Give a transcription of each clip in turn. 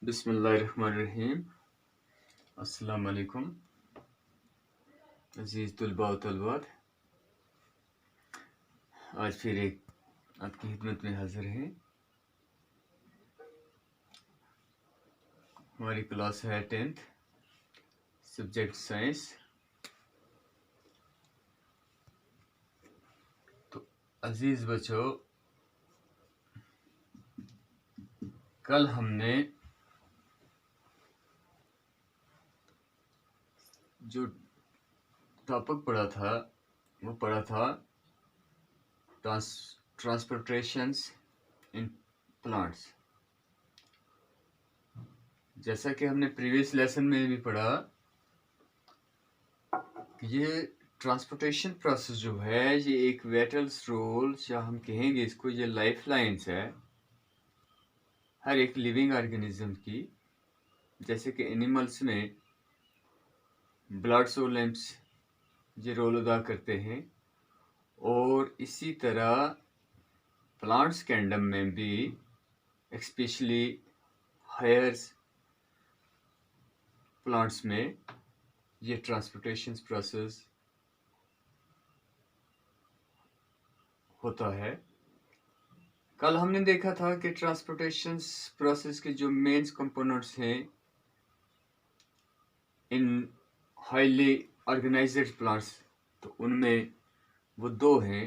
बिस्मिल्लाहिर्रहमानिर्रहीम। अस्सलाम वालेकुम अज़ीज़ तुलबा व तलबात, आज फिर एक आपकी खिदमत में हाज़िर हैं। हमारी क्लास है 10th सब्जेक्ट साइंस। तो अज़ीज़ बच्चों, कल हमने जो टॉपिक पढ़ा था वो पढ़ा था ट्रांसपोर्टेशंस इन प्लांट्स। जैसा कि हमने प्रीवियस लेसन में भी पढ़ा कि ये ट्रांसपोर्टेशन प्रोसेस जो है ये एक वाइटल रोल, या हम कहेंगे इसको ये लाइफ लाइन्स है हर एक लिविंग ऑर्गेनिज्म की। जैसे कि एनिमल्स में ब्लड सोलेम्स ये रोल अदा करते हैं, और इसी तरह प्लांट्स कैंडम में भी स्पेशली हायर्स प्लांट्स में ये ट्रांसपोर्टेशन प्रोसेस होता है। कल हमने देखा था कि ट्रांसपोर्टेशन प्रोसेस के जो मेन कंपोनेंट्स हैं इन हाईली ऑर्गेनाइज्ड प्लांट्स, तो उनमें वो दो हैं,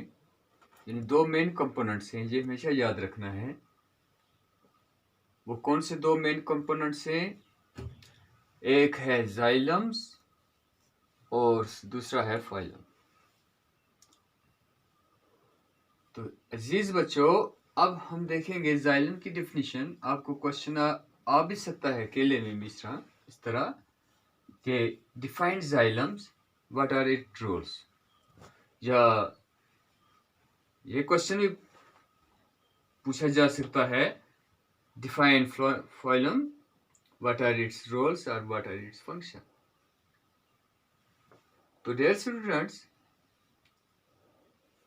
यानी दो मेन कंपोनेंट्स हैं, ये हमेशा याद रखना है। वो कौन से दो मेन कंपोनेंट्स हैं? एक है जाइलम्स और दूसरा है फाइलम। तो अजीज बच्चों, अब हम देखेंगे जाइलम की डेफिनेशन। आपको क्वेश्चन आ भी सकता है अकेले में भी इस तरह कि defined xylems, what are it roles, या ये क्वेश्चन भी पूछा जा सकता है define phloem, what are its roles और व्हाट आर इट्स फंक्शन। तो डियर स्टूडेंट्स,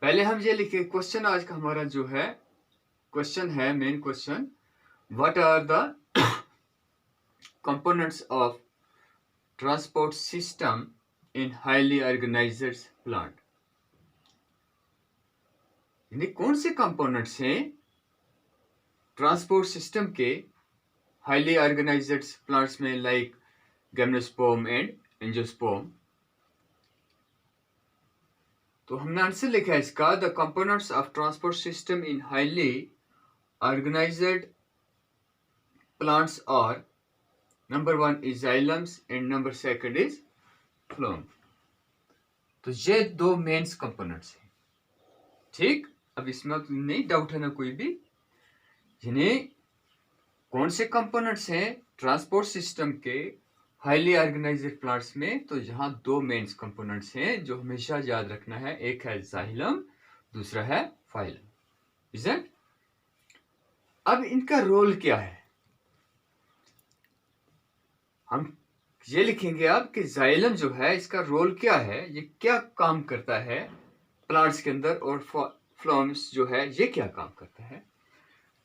पहले हम ये लिखे क्वेश्चन। आज का हमारा जो है क्वेश्चन है, main question, what are the components of transport system in highly organised plant. यानी कौन से कंपोनेंट्स हैं ट्रांसपोर्ट सिस्टम के हाईली ऑर्गेनाइज्ड प्लांट्स में, लाइक गिम्नोस्पर्म एंड एंजियोस्पर्म। तो हमने आंसर लिखा है इसका, the components of transport system in highly organised plants are, number 1 is xylems and number 2 is phloem. तो ये दो मेन कंपोनेंट्स हैं, ठीक। अब इसमें नहीं डाउट है ना कोई भी, यानी कौन से कंपोनेंट्स हैं ट्रांसपोर्ट सिस्टम के हाईली ऑर्गेनाइज्ड प्लांट्स में। तो यहाँ दो मेन कंपोनेंट्स हैं जो हमेशा याद रखना है, एक है जाइलम, दूसरा है फाइलम, इज़न्ट। अब इनका रोल क्या है, हम ये लिखेंगे अब कि जाइलम जो है इसका रोल क्या है, ये क्या काम करता है प्लांट्स के अंदर, और फ्लोएम्स जो है ये क्या काम करता है।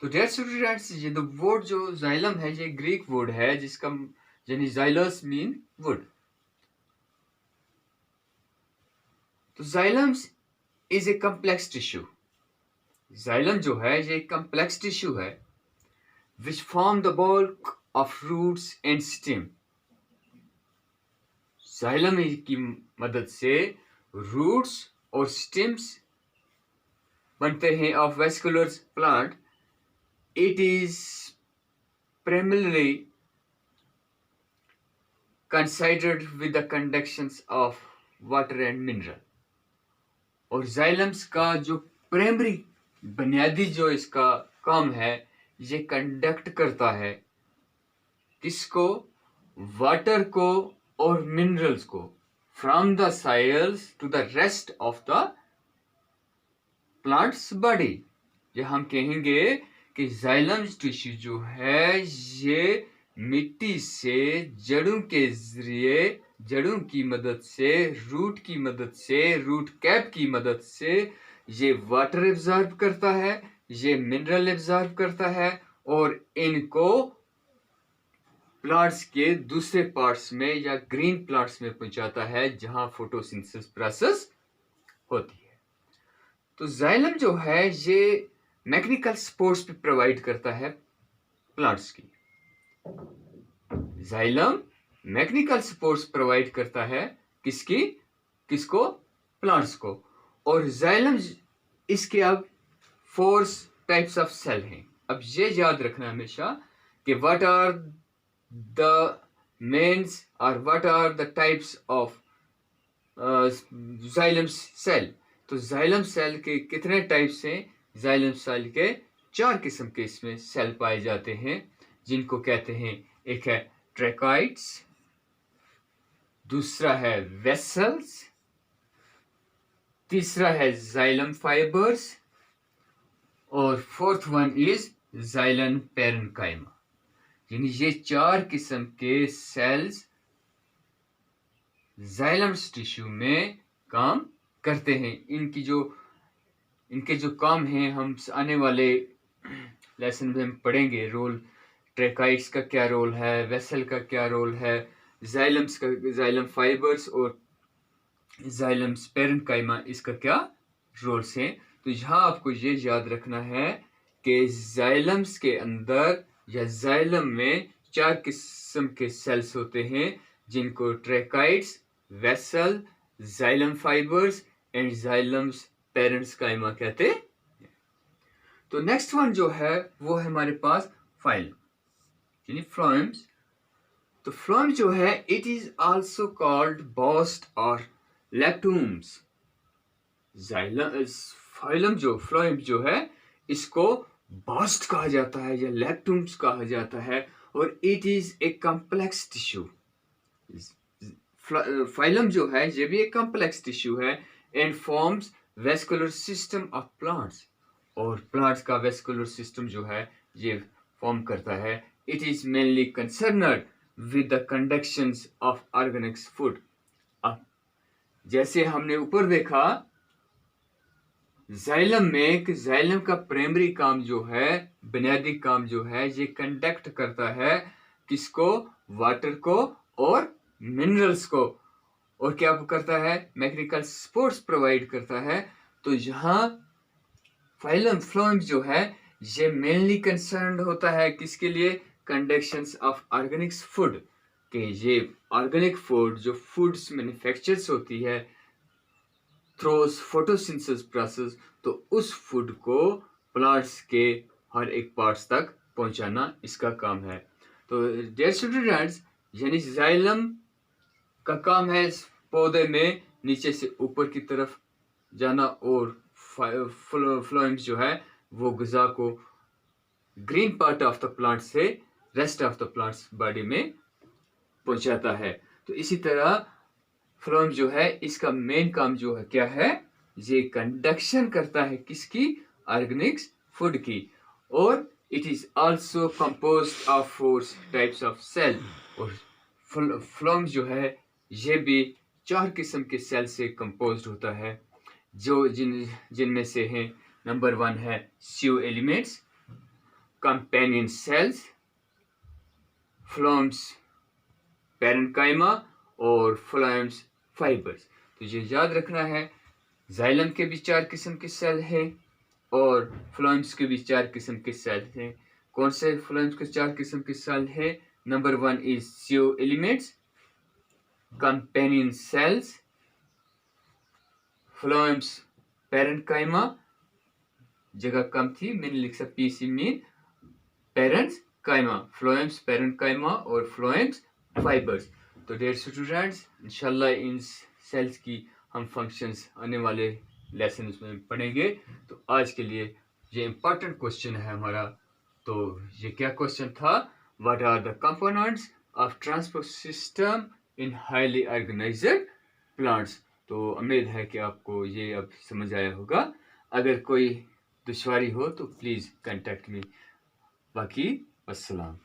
तो डियर स्टूडेंट्स, ये द वर्ड जो जाइलम है ये ग्रीक वर्ड है जिसका यानी जाइलस मीन वुड। तो xylems is a complex tissue. Xylem जो है ये कम्प्लेक्स टिश्यू है which form the bulk of roots and stem. Xylem की मदद से रूट्स और स्टेम्स बनते हैं of vascular plant. It is primarily considered with the conductions of water and mineral। और जाइलम्स का जो प्राइमरी बुनियादी जो इसका काम है, ये कंडक्ट करता है किसको, वाटर को और मिनरल्स को, from the soils to the rest of the plants body. ये हम कहेंगे कि जाइलम टिश्यू जो है ये मिट्टी से जड़ों के जरिए, जड़ों की मदद से, रूट की मदद से, रूट कैप की मदद से ये वाटर एब्जॉर्ब करता है, ये मिनरल एब्जॉर्ब करता है, और इनको प्लांट्स के दूसरे पार्ट्स में या ग्रीन प्लांट्स में पहुंचाता है जहां फोटोसिंथेसिस प्रोसेस होती है। तो जाइलम जो है ये मैकेनिकल सपोर्ट्स भी प्रोवाइड करता है प्लांट्स की। जाइलम मैकेनिकल सपोर्ट्स प्रोवाइड करता है किसको? प्लांट्स को। और जाइलम इसके अब 4 टाइप्स ऑफ सेल हैं। अब ये याद रखना हमेशा कि व्हाट आर द मेन्स और what are the types of xylem cell. तो जाइलम सेल के कितने टाइप्स हैं? जाइलम सेल के 4 किस्म के इसमें सेल पाए जाते हैं, जिनको कहते हैं, एक है ट्रैकोइड्स, दूसरा है वेसल्स, तीसरा है जाइलम फाइबर्स और fourth one is xylem parenchyma. यानी ये 4 किस्म के सेल्स जाइलम टिश्यू में काम करते हैं। इनके जो काम हैं हम आने वाले लेसन में हम पढ़ेंगे। रोल ट्रैकोइड्स का क्या रोल है, वेसल का क्या रोल है, जाइलम फाइबर्स और जाइलम पेरेन्काइमा इसका क्या रोल्स हैं। तो यहाँ आपको ये याद रखना है कि जाइलम्स के अंदर या जाइलम में 4 किस्म के सेल्स होते हैं, जिनको tracheids, vessel, xylem fibres and xylem parenchyma कहते हैं। तो नेक्स्ट वन जो है वो है हमारे पास फाइलम यानी फ्लोएम्स। तो फ्लोएम जो है it is also called bast और लैक्टूम्स। फ्लोएम जो है इसको बस्ट कहा जाता है या लैक्टूम्स कहा जाता है, और it is a complex tissue. Phloem जो है ये भी एक कॉम्प्लेक्स टिश्यू है and forms vascular system of plants. और प्लांट्स का वेस्कुलर सिस्टम जो है ये फॉर्म करता है। It is mainly concerned with the conductions of organic food. जैसे हमने ऊपर देखा जाइलम का प्राइमरी काम जो है, बुनियादी काम जो है, ये कंडक्ट करता है किसको? वाटर को और मिनरल्स को। और क्या करता है? मैकेनिकल सपोर्ट्स प्रोवाइड करता है। तो यहाँ फ्लोएम जो है ये मेनली कंसर्न होता है किसके लिए? कंडक्शंस ऑफ ऑर्गेनिक फूड, कि ये ऑर्गेनिक फूड जो फूड्स मैन्युफैक्चर्स होती है थ्रोस फोटोसिंथेसिस प्रोसेस, तो उस फूड को प्लांट्स के हर एक पार्ट्स तक पहुंचाना इसका काम है। तो डियर स्टूडेंट्स, यानी जाइलम का काम है इस पौधे में नीचे से ऊपर की तरफ जाना, और फ्लोएम्स जो है वो ग़िज़ा को green part of the plant से rest of the plants body में पहुंचाता है। तो इसी तरह फ्लोएम जो है इसका मेन काम जो है क्या है? ये कंडक्शन करता है किसकी? ऑर्गेनिक फूड की। और it is also composed of 4 types of cell. और फ्लोएम जो है ये भी 4 किस्म के सेल से कंपोज्ड होता है, जो जिनमें से हैं नंबर 1 है sieve elements, companion cells, phloems parenchyma और फ्लोएम्स फाइबर्स। तो ये याद रखना है जाइलम के भी 4 किस्म के सेल हैं और फ्लोएम्स के भी 4 किस्म के सेल हैं। कौन से फ्लोएम्स के 4 किस्म के सेल हैं? Number 1 is sieve elements, companion cells, phloems parenchyma, जगह कम थी मैंने लिखा PC mean parenchyma, phloems parenchyma और फ्लोएम्स फाइबर्स। तो डियर स्टूडेंट्स, इंशाल्लाह इन सेल्स की हम फंक्शंस आने वाले लेसन में पढ़ेंगे। तो आज के लिए ये इम्पोर्टेंट क्वेश्चन है हमारा। तो ये क्या क्वेश्चन था? What are the components of transport system in highly organised plants. तो उम्मीद है कि आपको ये अब समझ आया होगा। अगर कोई दुश्वारी हो तो प्लीज़ कांटेक्ट मी। बाकी अस्सलाम।